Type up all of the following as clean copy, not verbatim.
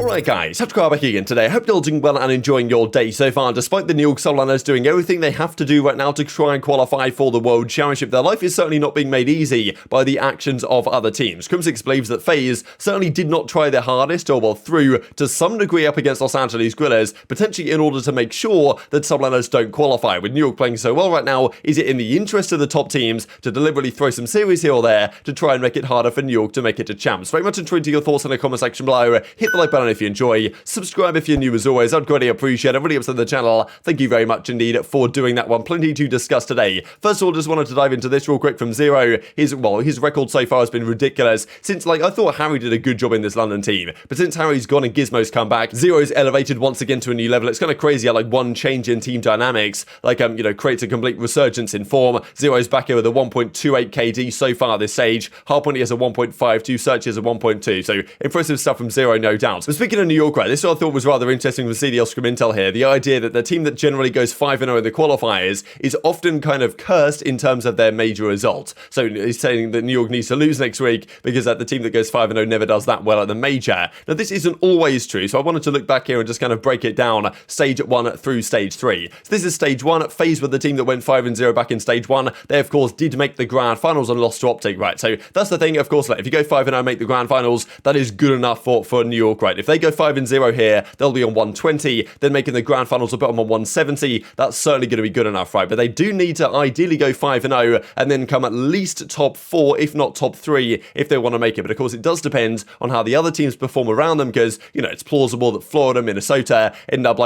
Alright guys, TacticalRab back again today. I hope you're all doing well and enjoying your day so far. Despite the New York Subliners doing everything they have to do right now to try and qualify for the World Championship, their life is certainly not being made easy by the actions of other teams. Crimsix believes that FaZe certainly did not try their hardest, or well, through to some degree up against Los Angeles Guerrillas, potentially in order to make sure that Subliners don't qualify. With New York playing so well right now, is it in the interest of the top teams to deliberately throw some series here or there to try and make it harder for New York to make it to champs? Very much intrigued to your thoughts in the comment section below. Hit the like button if you enjoy. Subscribe if you're new as always. I'd greatly appreciate it. Really up to the channel. Thank you very much indeed for doing that one. Plenty to discuss today. First of all, just wanted to dive into this real quick from Zero. His record so far has been ridiculous. Since, I thought Harry did a good job in this London team. But since Harry's gone and Gizmo's come back, Zero's elevated once again to a new level. It's kind of crazy how, one change in team dynamics, creates a complete resurgence in form. Zero's back here with a 1.28 KD so far this stage. Hardpoint has a 1.52, Search has a 1.2. So impressive stuff from Zero, no doubt. But speaking of New York, right, this I thought was rather interesting with CDL Scrim Intel here. The idea that the team that generally goes 5-0 in the qualifiers is often kind of cursed in terms of their major result. So he's saying that New York needs to lose next week because the team that goes 5-0 never does that well at the major. Now this isn't always true, so I wanted to look back here and just kind of break it down stage 1 through stage 3. So this is stage 1. FaZe were the team that went 5-0 back in stage 1. They of course did make the grand finals and lost to Optic, right? So that's the thing, of course, if you go 5-0 and make the grand finals, that is good enough for New York, right? If they go 5-0 here, they'll be on 120, then making the grand finals a bit on 170, that's certainly going to be good enough, right? But they do need to ideally go 5-0 and then come at least top 4, if not top 3, if they want to make it. But of course, it does depend on how the other teams perform around them, because, it's plausible that Florida, Minnesota end up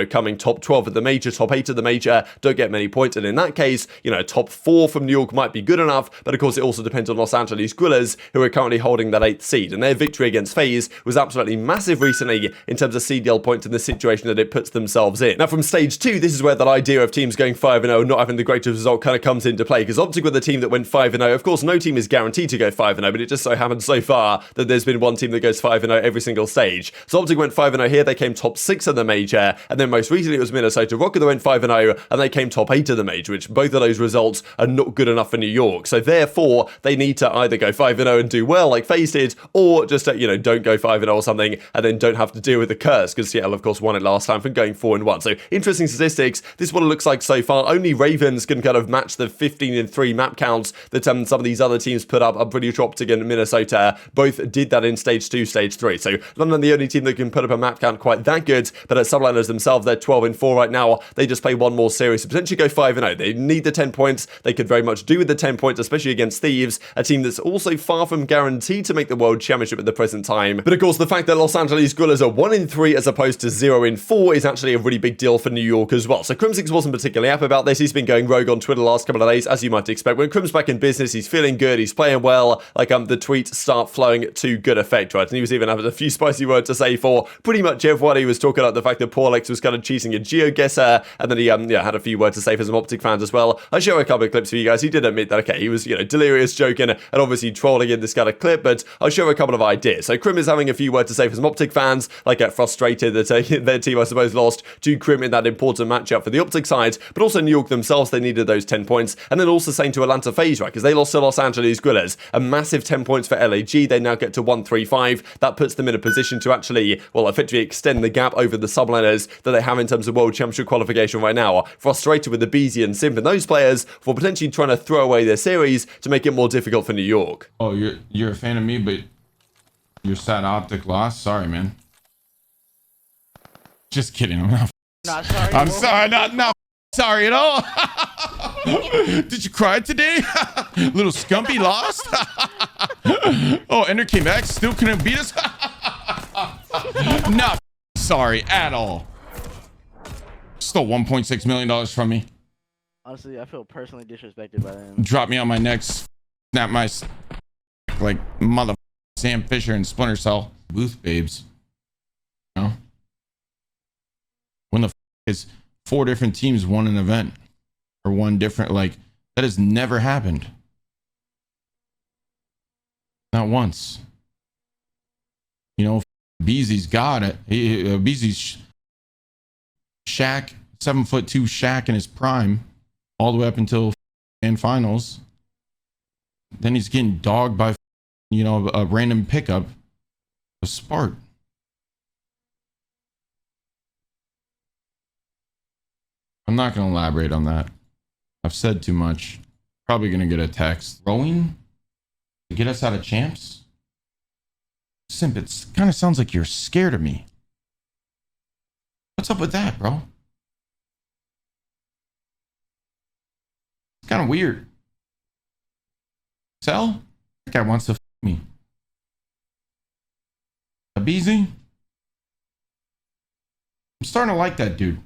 coming top 12 at the major, top 8 at the major, don't get many points. And in that case, top 4 from New York might be good enough. But of course, it also depends on Los Angeles Guerrillas, who are currently holding that 8th seed. And their victory against FaZe was absolutely massive recently in terms of CDL points in the situation that it puts themselves in. Now, from stage 2, this is where that idea of teams going 5-0 and not having the greatest result kind of comes into play, because Optic were the team that went 5-0. Of course, no team is guaranteed to go 5-0, but it just so happens so far that there's been one team that goes 5-0 every single stage. So Optic went 5-0 here, they came top 6 of the major, and then most recently it was Minnesota Rokkr that went 5-0, and they came top 8 of the major, which both of those results are not good enough for New York. So therefore, they need to either go 5-0 and do well like FaZe did, or just, don't go 5-0 or something, and then don't have to deal with the curse, because Seattle, of course, won it last time from going 4-1. So interesting statistics. This is what it looks like so far. Only Ravens can kind of match the 15-3 map counts that some of these other teams put up. I'm pretty sure Optic and Minnesota both did that in stage 2, stage 3. So London, the only team that can put up a map count quite that good, but at Subliners themselves, they're 12-4 right now. They just play one more series to potentially go 5-0. They need the 10 points. They could very much do with the 10 points, especially against Thieves, a team that's also far from guaranteed to make the World Championship at the present time. But of course, the fact that Los Angeles Guerrillas are 1-3 as opposed to 0-4 is actually a really big deal for New York as well. So Crimsix wasn't particularly happy about this. He's been going rogue on Twitter the last couple of days, as you might expect. When Crim's back in business, he's feeling good, he's playing well, the tweets start flowing to good effect, right? And he was even having a few spicy words to say for pretty much everyone. He was talking about the fact that Porlex was kind of cheating a GeoGuessr, and then he had a few words to say for some Optic fans as well. I'll show a couple of clips for you guys. He did admit that, okay, he was, delirious, joking, and obviously trolling in this kind of clip, but I'll show a couple of ideas. So Crim is having a few words to say for some Optic fans, frustrated that their team, I suppose, lost to Crim in that important matchup for the Optic side, but also New York themselves, they needed those 10 points, and then also saying to Atlanta FaZe, right, because they lost to Los Angeles Guerrillas, a massive 10 points for LAG, they now get to 135, that puts them in a position to actually, effectively extend the gap over the subliners that they have in terms of World Championship qualification right now. Frustrated with the aBeZy and Simp and those players for potentially trying to throw away their series to make it more difficult for New York. Oh, you're a fan of me, but you're sad Optic lost? Sorry, man. Just kidding. I'm not sorry. I'm sorry. Not sorry at all. Did you cry today? Little Scumpy lost? Oh, Ender came back. Still couldn't beat us? Not sorry at all. Stole $1.6 million from me. Honestly, I feel personally disrespected by them. Drop me on my neck. Snap my like mother Sam Fisher and Splinter Cell. Booth babes. You know? When the is 4 different teams won an event or one different, that has never happened. Not once. aBeZy's got it. aBeZy's Shaq, 7'2" Shaq in his prime, all the way up until and finals. Then he's getting dogged by, a random pickup of Spart. I'm not going to elaborate on that. I've said too much. Probably going to get a text. Rowing to get us out of champs? Simp, it kind of sounds like you're scared of me. What's up with that, bro? It's kind of weird. Cell? That guy wants to f me. aBeZy? I'm starting to like that dude.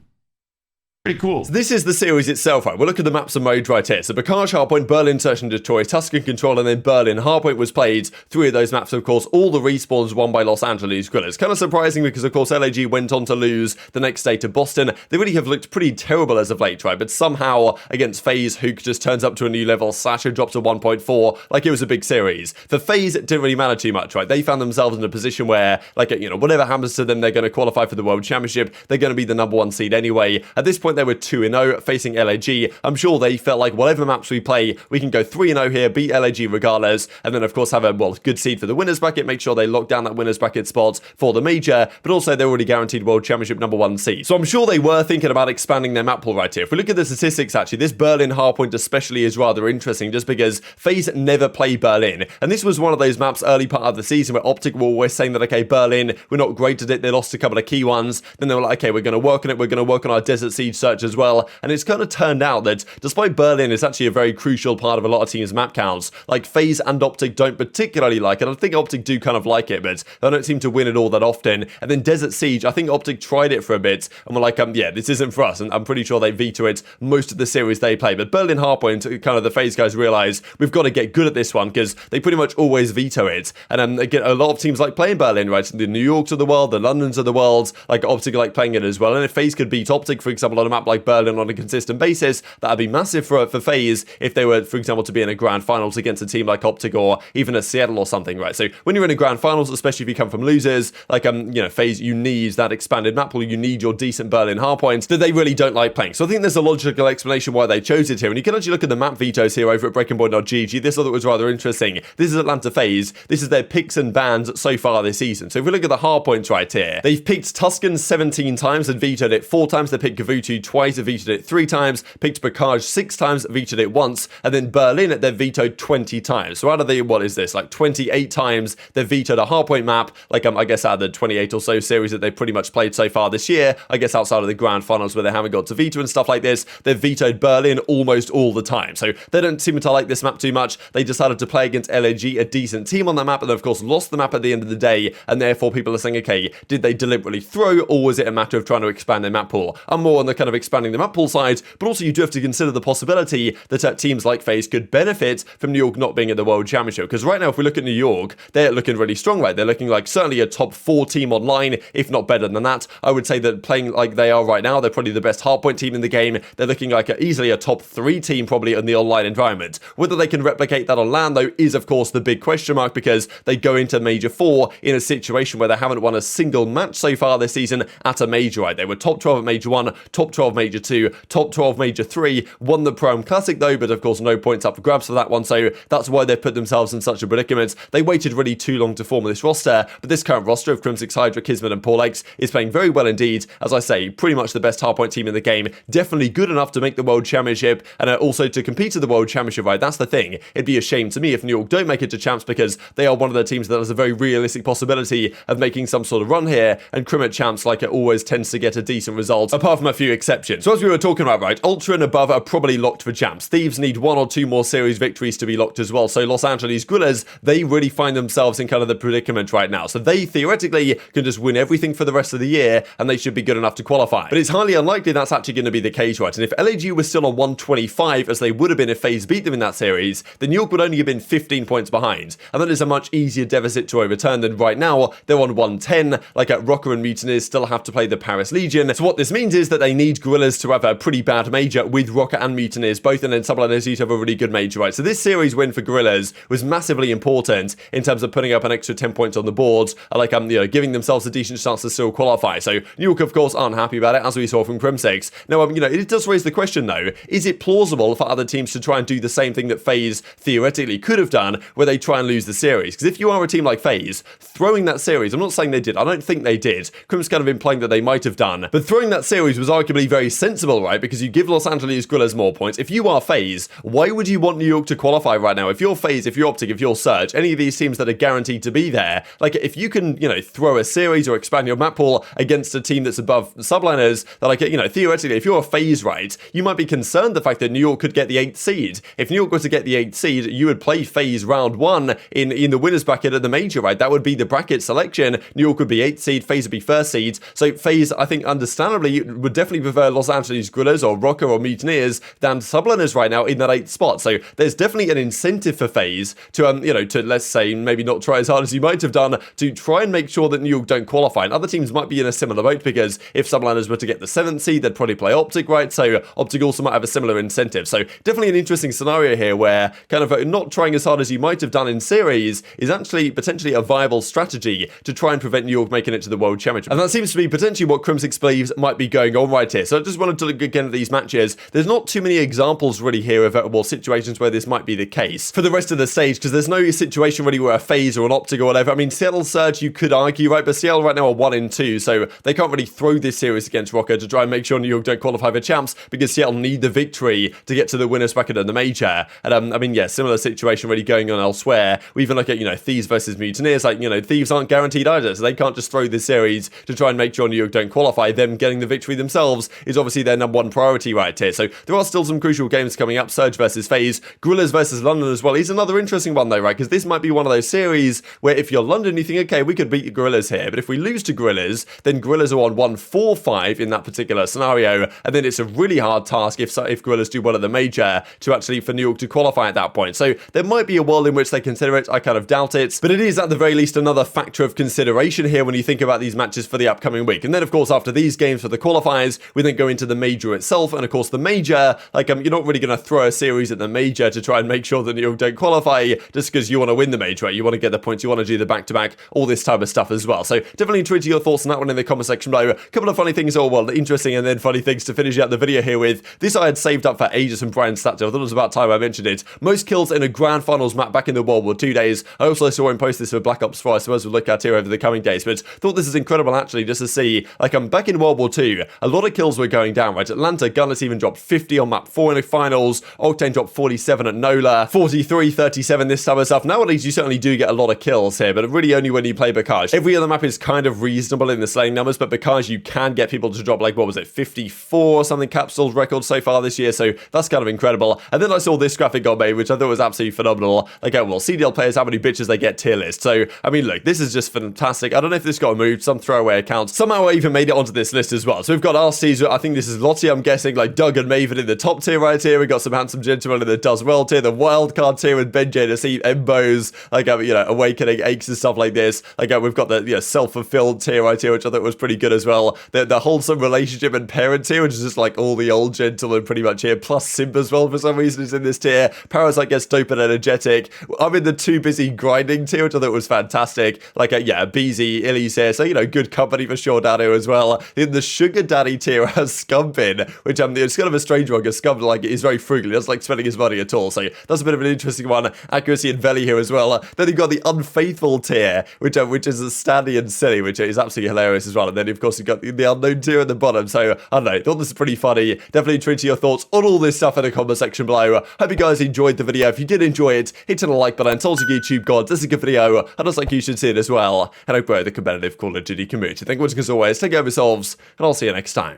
Pretty cool. So this is the series itself, right? We'll look at the maps and modes right here. So Bocage, Hardpoint, Berlin, Search and Destroy, Tuscan Control, and then Berlin. Hardpoint was played. 3 of those maps, of course, all the respawns won by Los Angeles Guerrillas. Kind of surprising because, of course, LAG went on to lose the next day to Boston. They really have looked pretty terrible as of late, right? But somehow, against FaZe, Huke just turns up to a new level. Sasha drops to 1.4, like it was a big series. For FaZe, it didn't really matter too much, right? They found themselves in a position where, like, you know, whatever happens to them, they're going to qualify for the World Championship. They're going to be the #1 seed anyway. At this point, they were 2-0. Facing LAG. I'm sure they felt like whatever maps we play, we can go 3-0 here, beat LAG regardless, and then of course have a, well, good seed for the winners bracket, make sure they lock down that winners bracket spot for the major, but also they're already guaranteed World Championship #1 seed. So I'm sure they were thinking about expanding their map pool right here. If we look at the statistics, actually, this Berlin hardpoint especially is rather interesting just because FaZe never play Berlin, and this was one of those maps early part of the season where Optic were always saying that, okay, Berlin, we're not great at it, they lost a couple of key ones, then they were like, okay, we're going to work on it, we're going to work on our Desert Siege search as well, and it's kind of turned out that despite Berlin is actually a very crucial part of a lot of teams' map counts, like FaZe and Optic don't particularly like it. I think Optic do kind of like it, but they don't seem to win it all that often. And then Desert Siege, I think Optic tried it for a bit and were like, yeah, this isn't for us, and I'm pretty sure they veto it most of the series they play. But Berlin Hardpoint, kind of the FaZe guys realize we've got to get good at this one because they pretty much always veto it. And again, a lot of teams like playing Berlin, right? The New Yorks of the world, the Londons of the world, like Optic like playing it as well. And if FaZe could beat Optic, for example, on a map like Berlin on a consistent basis, that'd be massive for FaZe if they were, for example, to be in a grand finals against a team like Optic or even a Seattle or something, right? So when you're in a grand finals, especially if you come from losers, like, you know, FaZe, you need that expanded map pool, you need your decent Berlin hardpoints that they really don't like playing. So I think there's a logical explanation why they chose it here, and you can actually look at the map vetoes here over at breakingpoint.gg. This I thought was rather interesting. This is Atlanta FaZe. This is their picks and bans so far this season. So if we look at the hardpoints right here, they've picked Tuscan 17 times and vetoed it 4 times. They picked Gavutu twice and vetoed it 3 times. Picked Bocage 6 times, vetoed it once, and then Berlin, they've vetoed 20 times. So out of the, what is this, like 28 times they've vetoed a hardpoint map, like I guess out of the 28 or so series that they've pretty much played so far this year, I guess outside of the grand finals where they haven't got to veto and stuff like this, they've vetoed Berlin almost all the time. So they don't seem to like this map too much. They decided to play against LAG, a decent team on that map, and of course lost the map at the end of the day, and therefore people are saying, okay, did they deliberately throw, or was it a matter of trying to expand their map pool? I'm more on the kind of expanding the map pool side, but also you do have to consider the possibility that teams like FaZe could benefit from New York not being at the World Championship. Because right now, if we look at New York, they're looking really strong, right? They're looking like certainly a top 4 team online, if not better than that. I would say that playing like they are right now, they're probably the best hardpoint team in the game. They're looking like easily a top 3 team probably in the online environment. Whether they can replicate that on LAN, though, is of course the big question mark, because they go into Major 4 in a situation where they haven't won a single match so far this season at a major, right? They were top 12 at Major 1, top 12 Major 2, top 12 Major 3, won the Pro Am Classic though, but of course no points up for grabs for that one, so that's why they've put themselves in such a predicament. They waited really too long to form this roster, but this current roster of Crimsix, Hydra, Kismet and Paulex is playing very well indeed. As I say, pretty much the best hardpoint team in the game, definitely good enough to make the World Championship, and also to compete at the World Championship, right? That's the thing. It'd be a shame to me if New York don't make it to champs, because they are one of the teams that has a very realistic possibility of making some sort of run here, and Crim at champs, like it always tends to get a decent result, apart from a few exceptions. So as we were talking about, right, Ultra and above are probably locked for champs. Thieves need 1 or 2 more series victories to be locked as well. So Los Angeles Guerrillas, they really find themselves in kind of the predicament right now. So they theoretically can just win everything for the rest of the year, and they should be good enough to qualify. But it's highly unlikely that's actually going to be the case, right? And if LAG was still on 125, as they would have been if FaZe beat them in that series, then New York would only have been 15 points behind. And that is a much easier deficit to overturn than right now. They're on 110, like at Rokkr and Mutineers still have to play the Paris Legion. So what this means is that they need Guerrillas to have a pretty bad major with Rokkr and Mutineers both, and then someone else to have a really good major, right? So this series win for Guerrillas was massively important in terms of putting up an extra 10 points on the board, like you know, giving themselves a decent chance to still qualify. So New York, of course, aren't happy about it, as we saw from Crimsix. Now, you know, it does raise the question though: is it plausible for other teams to try and do the same thing that FaZe theoretically could have done, where they try and lose the series? Because if you are a team like FaZe, throwing that series, I'm not saying they did, I don't think they did. Crim's kind of implying that they might have done, but throwing that series was arguably actually very sensible, right? Because you give Los Angeles Guerrillas more points. If you are FaZe, why would you want New York to qualify right now? If you're FaZe, if you're Optic, if you're Surge, any of these teams that are guaranteed to be there, like if you can, you know, throw a series or expand your map pool against a team that's above subliners, that like, you know, theoretically, if you're a FaZe, right, you might be concerned the fact that New York could get the 8th seed. If New York were to get the 8th seed, you would play FaZe round 1 in the winners bracket at the major, right? That would be the bracket selection. New York would be 8th seed, FaZe would be 1st seed. So FaZe, I think, understandably, would definitely prefer Los Angeles Guerrillas or Rokkr or Mutineers than subliners right now in that 8th spot. So there's definitely an incentive for FaZe to, you know, to, let's say, maybe not try as hard as you might have done to try and make sure that New York don't qualify. And other teams might be in a similar boat, because if subliners were to get the 7th seed, they'd probably play Optic, right? So Optic also might have a similar incentive. So definitely an interesting scenario here where kind of not trying as hard as you might have done in series is actually potentially a viable strategy to try and prevent New York making it to the World Championship. And that seems to be potentially what Crimsix believes might be going on right here. So I just wanted to look again at these matches. There's not too many examples really here of well, situations where this might be the case for the rest of the stage, because there's no situation really where a FaZe or an Optic or whatever. I mean, Seattle Surge, you could argue, right? But Seattle right now are 1-2, so they can't really throw this series against Rokkr to try and make sure New York don't qualify for champs, because Seattle need the victory to get to the winners bracket in the major. And I mean, yeah, similar situation really going on elsewhere. We even look at, you know, Thieves versus Mutineers. Like, you know, Thieves aren't guaranteed either, so they can't just throw this series to try and make sure New York don't qualify. Them getting the victory themselves is obviously their #1 priority right here. So there are still some crucial games coming up. Surge versus FaZe, Guerrillas versus London as well is another interesting one though, right? Because this might be one of those series where if you're London, you think, okay, we could beat Guerrillas here, but if we lose to Guerrillas, then Guerrillas are on 1-4-5 in that particular scenario, and then it's a really hard task if Guerrillas do well at the major to actually for New York to qualify at that point. So there might be a world in which they consider it. I kind of doubt it, but it is at the very least another factor of consideration here when you think about these matches for the upcoming week. And then of course after these games for the qualifiers, we then go into the major itself, and of course the major, like you're not really going to throw a series at the major to try and make sure that New York don't qualify just because you want to win the major, right? You want to get the points, you want to do the back-to-back, all this type of stuff as well. So definitely tweet your thoughts on that one in the comment section below. A couple of funny things, or well, interesting and then funny things to finish out the video here with. This I had saved up for ages from Brian's stat. I thought it was about time I mentioned it. Most kills in a Grand Finals map back in the World War II days. I also saw him post this for Black Ops 4, I suppose we'll look at here over the coming days, but thought this is incredible actually just to see, like back in World War II, a lot of kills were going down, right? Atlanta, Gunless even dropped 50 on map 4 in the finals, Octane dropped 47 at NOLA, 43, 37, this type of stuff. Nowadays you certainly do get a lot of kills here, but really only when you play Bacage. Every other map is kind of reasonable in the slaying numbers, but Bacage you can get people to drop, like, what was it, 54 or something Capsule's record so far this year, so that's kind of incredible. And then I saw this graphic got made, which I thought was absolutely phenomenal. Like, oh, well, CDL players, how many bitches they get tier list. So, I mean, look, this is just fantastic. I don't know if this got moved, some throwaway account. Somehow I even made it onto this list as well. So we've got Arcitys, I think this is Lottie, I'm guessing, like Doug and Maven in the top tier right here. We've got some handsome gentlemen in the does well tier, the wildcard tier with Benjay to see Embos, like, you know, Awakening, Aches and stuff like this. Like, we've got the, you know, self-fulfilled tier right here, which I thought was pretty good as well. The wholesome relationship and parent tier, which is just like all the old gentlemen pretty much here, plus Simp as well for some reason is in this tier. Parasite gets dope and energetic. I'm in the too busy grinding tier, which I thought was fantastic. Like, yeah, aBeZy, Illy's here, so, you know, good company for sure down here as well. In the sugar daddy tier has Scumpin, which it's kind of a strange one because Scump, like, is very frugal. He doesn't like spending his money at all, so that's a bit of an interesting one. Accuracy and Veli here as well. Then you've got the unfaithful tier, which is Standy and Silly, which is absolutely hilarious as well. And then, of course, you've got the unknown tier at the bottom. So, I don't know, thought this is pretty funny. Definitely tweet your thoughts on all this stuff in the comment section below. Hope you guys enjoyed the video. If you did enjoy it, hit on the like button. Tell us your YouTube gods, this is a good video. I just like you should see it as well. And I grow the competitive Call of Duty community. Thank you for watching as always. Take care of yourselves, and I'll see you next time.